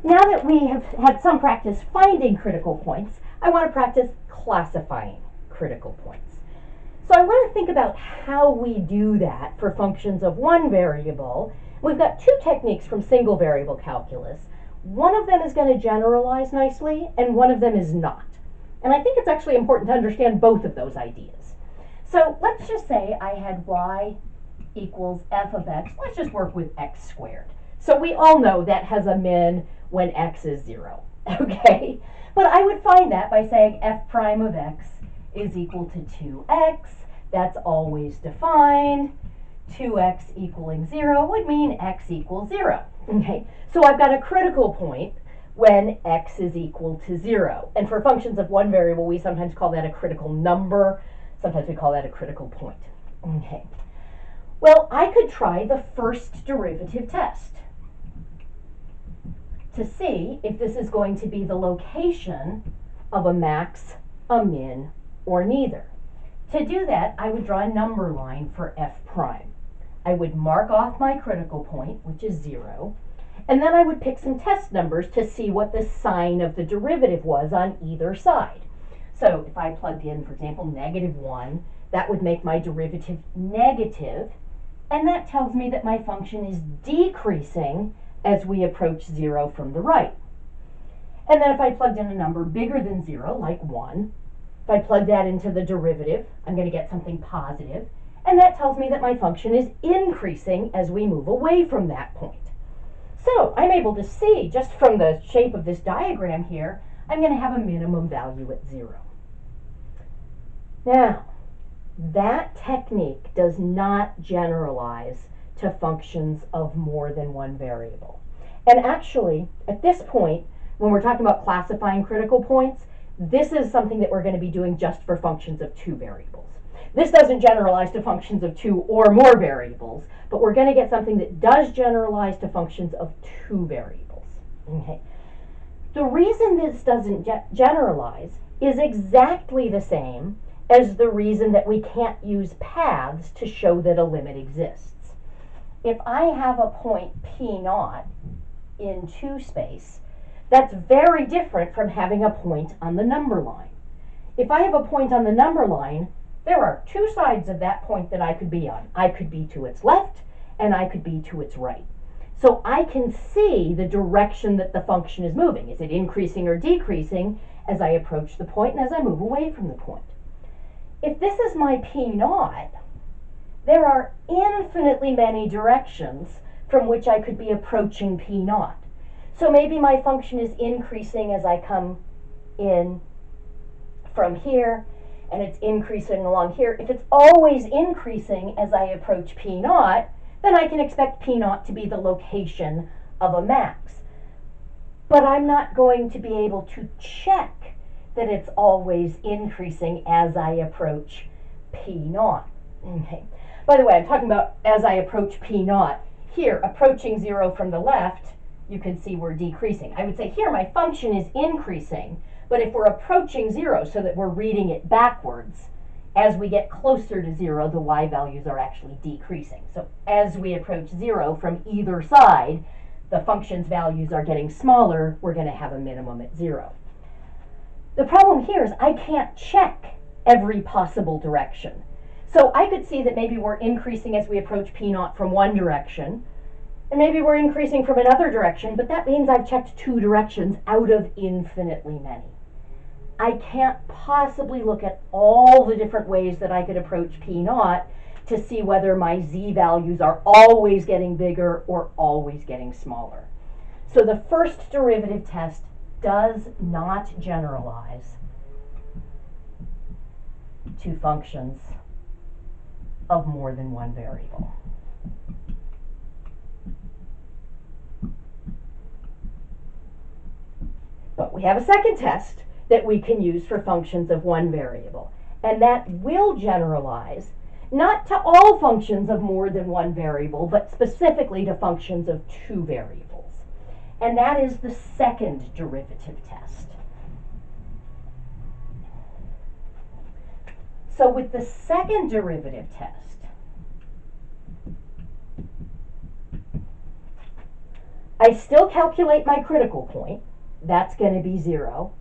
Now that we have had some practice finding critical points, I want to practice classifying critical points. So I want to think about how we do that for functions of one variable. We've got two techniques from single variable calculus. One of them is going to generalize nicely, and one of them is not. And I think it's actually important to understand both of those ideas. So let's just say I had y equals f of x. Let's just work with x squared. So we all know that has a min when x is 0, okay? But I would find that by saying f prime of x is equal to 2x. That's always defined. 2x equaling 0 would mean x equals 0, okay? So I've got a critical point when x is equal to 0. And for functions of one variable, we sometimes call that a critical number. Sometimes we call that a critical point, okay? Well, I could try the first derivative test to see if this is going to be the location of a max, a min, or neither. To do that, I would draw a number line for f prime. I would mark off my critical point, which is 0, and then I would pick some test numbers to see what the sign of the derivative was on either side. So if I plugged in, for example, -1, that would make my derivative negative, and that tells me that my function is decreasing as we approach 0 from the right. And then if I plugged in a number bigger than 0, like 1, if I plug that into the derivative, I'm going to get something positive, and that tells me that my function is increasing as we move away from that point. So I'm able to see, just from the shape of this diagram here, I'm going to have a minimum value at 0. Now, that technique does not generalize to functions of more than one variable. And actually, at this point, when we're talking about classifying critical points, this is something that we're going to be doing just for functions of two variables. This doesn't generalize to functions of two or more variables, but we're going to get something that does generalize to functions of two variables. Okay. The reason this doesn't generalize is exactly the same as the reason that we can't use paths to show that a limit exists. If I have a point P0 in 2 space, that's very different from having a point on the number line. If I have a point on the number line, there are two sides of that point that I could be on. I could be to its left, and I could be to its right. So I can see the direction that the function is moving. Is it increasing or decreasing as I approach the point and as I move away from the point? If this is my P0, there are infinitely many directions from which I could be approaching P0. So maybe my function is increasing as I come in from here, and it's increasing along here. If it's always increasing as I approach P0, then I can expect P0 to be the location of a max. But I'm not going to be able to check that it's always increasing as I approach P0. Okay. By the way, I'm talking about as I approach P0. Here, approaching 0 from the left, you can see we're decreasing. I would say here my function is increasing, but if we're approaching 0 so that we're reading it backwards, as we get closer to 0, the y values are actually decreasing. So as we approach 0 from either side, the function's values are getting smaller. We're going to have a minimum at 0. The problem here is I can't check every possible direction. So I could see that maybe we're increasing as we approach P0 from one direction, and maybe we're increasing from another direction, but that means I've checked two directions out of infinitely many. I can't possibly look at all the different ways that I could approach P0 to see whether my z values are always getting bigger or always getting smaller. So the first derivative test does not generalize to functions of more than one variable. But we have a second test that we can use for functions of one variable, and that will generalize not to all functions of more than one variable, but specifically to functions of two variables. And that is the second derivative test. So with the second derivative test, I still calculate my critical point. That's going to be 0.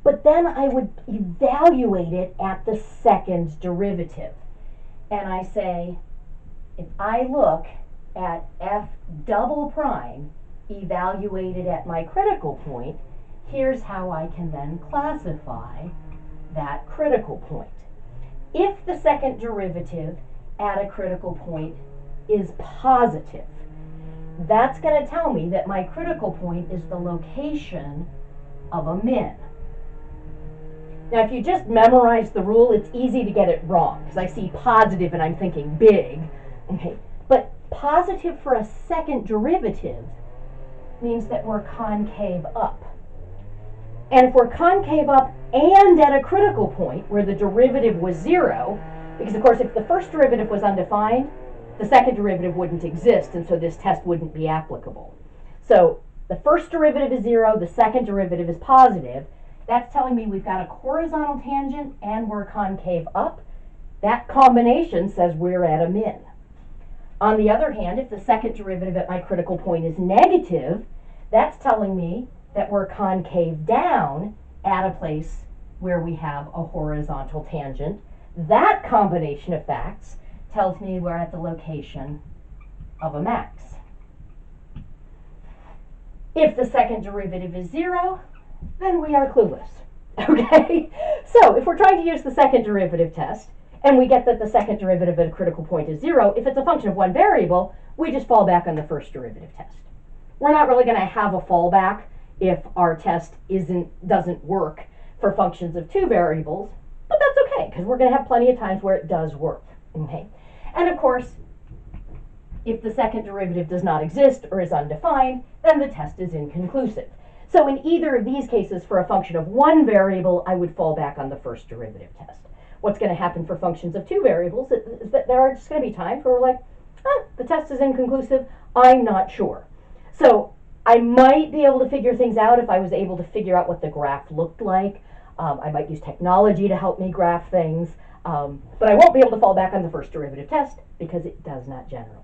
But then I would evaluate it at the second derivative. And I say, if I look at f double prime evaluated at my critical point, here's how I can then classify that critical point. If the second derivative at a critical point is positive, that's going to tell me that my critical point is the location of a min. Now, if you just memorize the rule, it's easy to get it wrong, because I see positive and I'm thinking big. Okay, but positive for a second derivative means that we're concave up. And if we're concave up and at a critical point where the derivative was 0, because of course if the first derivative was undefined, the second derivative wouldn't exist, and so this test wouldn't be applicable. So the first derivative is 0, the second derivative is positive. That's telling me we've got a horizontal tangent and we're concave up. That combination says we're at a min. On the other hand, if the second derivative at my critical point is negative, that's telling me that we're concave down at a place where we have a horizontal tangent. That combination of facts tells me we're at the location of a max. If the second derivative is 0, then we are clueless. Okay? So if we're trying to use the second derivative test, and we get that the second derivative at a critical point is 0, if it's a function of one variable, we just fall back on the first derivative test. We're not really going to have a fallback if our test doesn't work for functions of two variables, but that's okay, because we're going to have plenty of times where it does work. Okay? And of course, if the second derivative does not exist or is undefined, then the test is inconclusive. So in either of these cases, for a function of one variable, I would fall back on the first derivative test. What's going to happen for functions of two variables is that there are just going to be times where we're like, the test is inconclusive, I'm not sure. So I might be able to figure things out if I was able to figure out what the graph looked like. I might use technology to help me graph things, but I won't be able to fall back on the first derivative test because it does not generalize.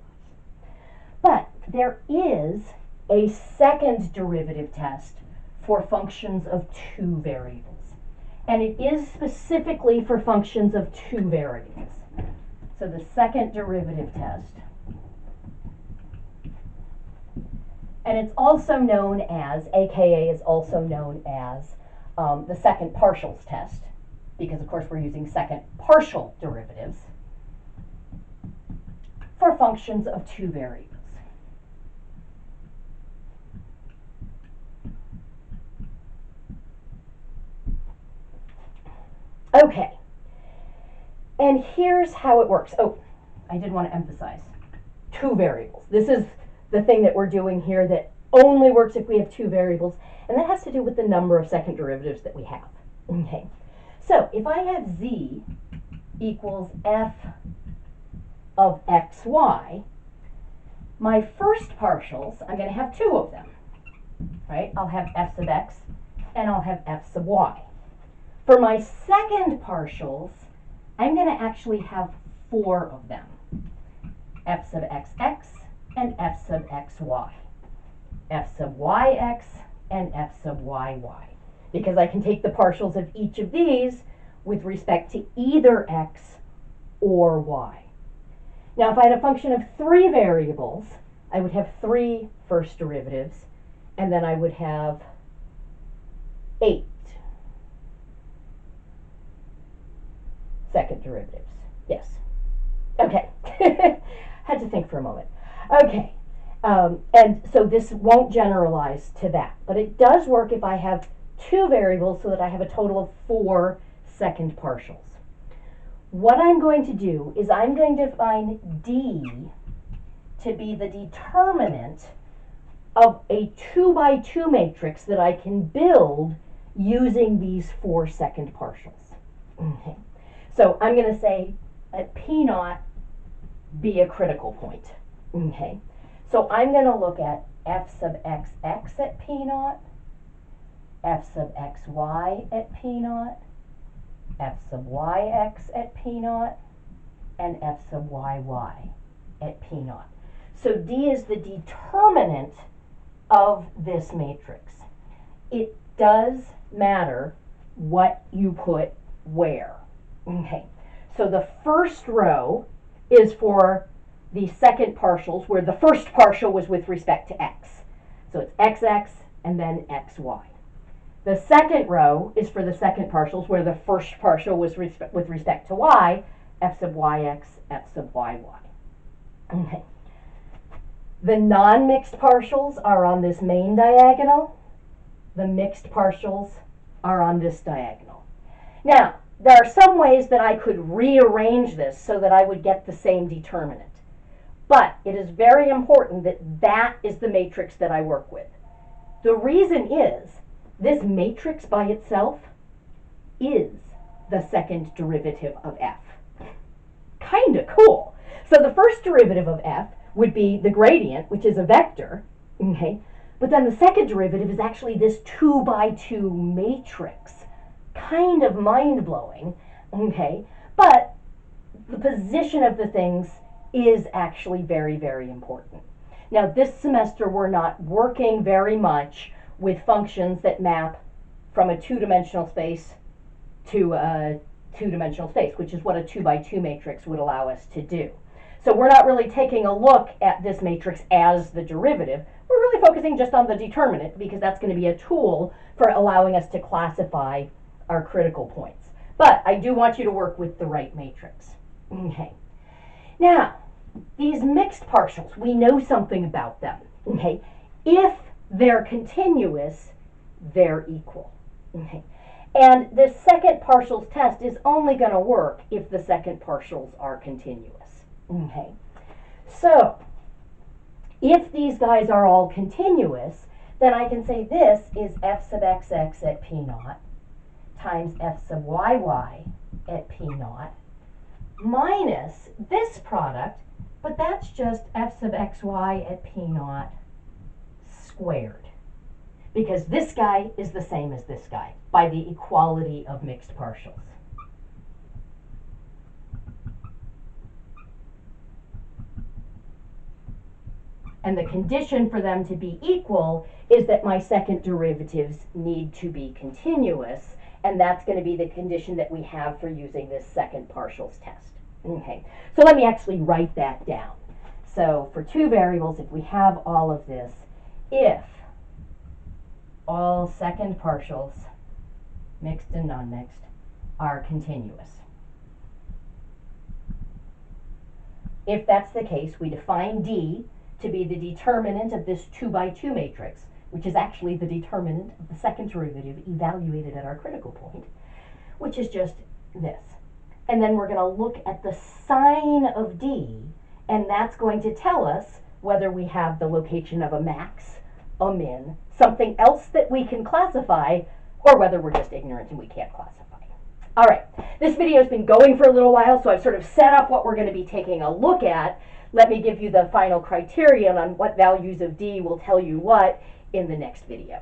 But there is a second derivative test for functions of two variables. And it is specifically for functions of two variables. So the second derivative test, and it's also known as, aka is also known as the second partials test, because of course we're using second partial derivatives for functions of two variables. Okay, and here's how it works. Oh, I did want to emphasize two variables. This is the thing that we're doing here that only works if we have two variables, and that has to do with the number of second derivatives that we have. Okay, so if I have z equals f of xy, my first partials, I'm going to have two of them, right? I'll have f sub x and I'll have f sub y. For my second partials, I'm going to actually have four of them. F sub xx and f sub xy. F sub yx and f sub yy. Because I can take the partials of each of these with respect to either x or y. Now, if I had a function of three variables, I would have three first derivatives, and then I would have 8 second derivatives. Yes. Okay. Had to think for a moment. Okay. And so this won't generalize to that, but it does work if I have two variables so that I have a total of 4 second partials. What I'm going to do is I'm going to define D to be the determinant of a 2 by 2 matrix that I can build using these 4 second partials. Okay. So I'm going to say let P naught be a critical point. Okay. So I'm going to look at f sub xx at P naught, f sub xy at P naught, f sub yx at P naught, and f sub yy at P naught. So D is the determinant of this matrix. It does matter what you put where. Okay, so the first row is for the second partials where the first partial was with respect to x. So it's xx and then xy. The second row is for the second partials where the first partial was with respect to y, f sub yx, f sub yy. Okay. The non-mixed partials are on this main diagonal. The mixed partials are on this diagonal. Now, there are some ways that I could rearrange this so that I would get the same determinant. But it is very important that that is the matrix that I work with. The reason is this matrix by itself is the second derivative of f. Kind of cool. So the first derivative of f would be the gradient, which is a vector, okay? But then the second derivative is actually this 2 by 2 matrix. Kind of mind-blowing, okay? But the position of the things is actually very, very important. Now, this semester we're not working very much with functions that map from a two-dimensional space to a two-dimensional space, which is what a 2 by 2 matrix would allow us to do. So we're not really taking a look at this matrix as the derivative. We're really focusing just on the determinant because that's going to be a tool for allowing us to classify our critical points. But I do want you to work with the right matrix. Okay. Now, these mixed partials, we know something about them. Okay. If they're continuous, they're equal. Okay. And the second partials test is only going to work if the second partials are continuous. Okay. So, if these guys are all continuous, then I can say this is f sub xx at p naught times f sub yy at p naught minus this product, but that's just f sub xy at p naught squared. Because this guy is the same as this guy by the equality of mixed partials. And the condition for them to be equal is that my second derivatives need to be continuous, and that's going to be the condition that we have for using this second partials test. Okay, so let me actually write that down. So for two variables, if we have all of this, if all second partials, mixed and non-mixed, are continuous. If that's the case, we define D to be the determinant of this 2 by 2 matrix, which is actually the determinant of the second derivative evaluated at our critical point, which is just this. And then we're going to look at the sign of D, and that's going to tell us whether we have the location of a max, a min, something else that we can classify, or whether we're just ignorant and we can't classify. All right, this video has been going for a little while, so I've sort of set up what we're going to be taking a look at. Let me give you the final criterion on what values of D will tell you what in the next video.